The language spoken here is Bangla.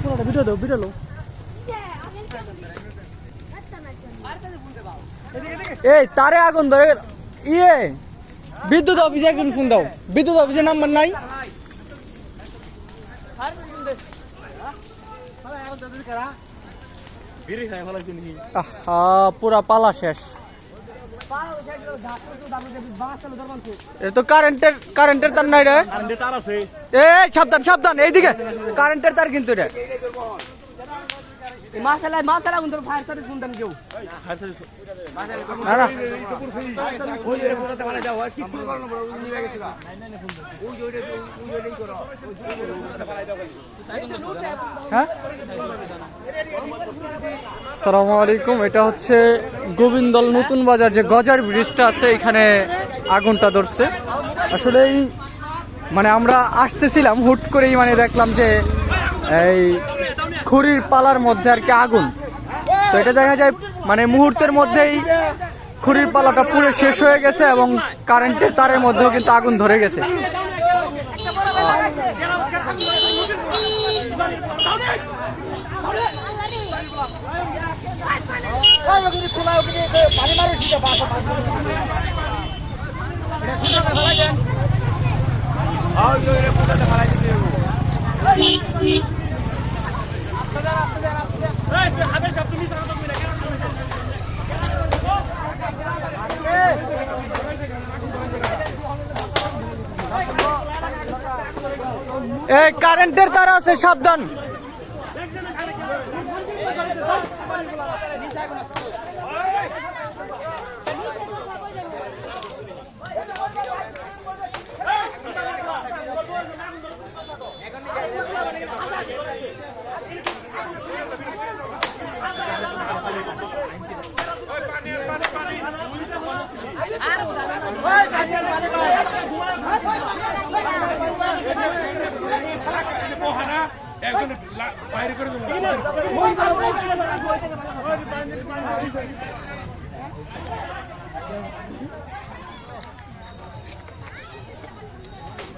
পুরোটা ভিডিও দাও, ভিডিও লো। এই তারে আগুন ধরে ইয়ে বিদ্যুৎ অফিসে একজন ফোন দাও, বিদ্যুৎ অফিসের নাম্বার নাই। পুরা পালা শেষ। এ তো কারেন্টের তার নাই রে। এই সাবধান সাবধান, এইদিকে কারেন্টের তার কিন্তু রে। মাসালা কিন্তু ফায়ার সার্ভিস ফোন দেন কেউ। না না হ্যাঁ, আসসালামু আলাইকুম। এটা হচ্ছে গোবিন্দল নতুন বাজার, যে গজার ব্রিজটা আছে, এখানে আগুনটা ধরছে। আসলে মানে আমরা আসতেছিলাম হুট করেই, মানে দেখলাম যে এই খড়ির পালার মধ্যে আর কি আগুন। তো এটা দেখা যায় মানে মুহূর্তের মধ্যেই খড়ির পালাটা পুরো শেষ হয়ে গেছে এবং কারেন্টের তারের মধ্যেও কিন্তু আগুন ধরে গেছে। এই কারেন্টের তার আছে, সাবধান। বাইরে করে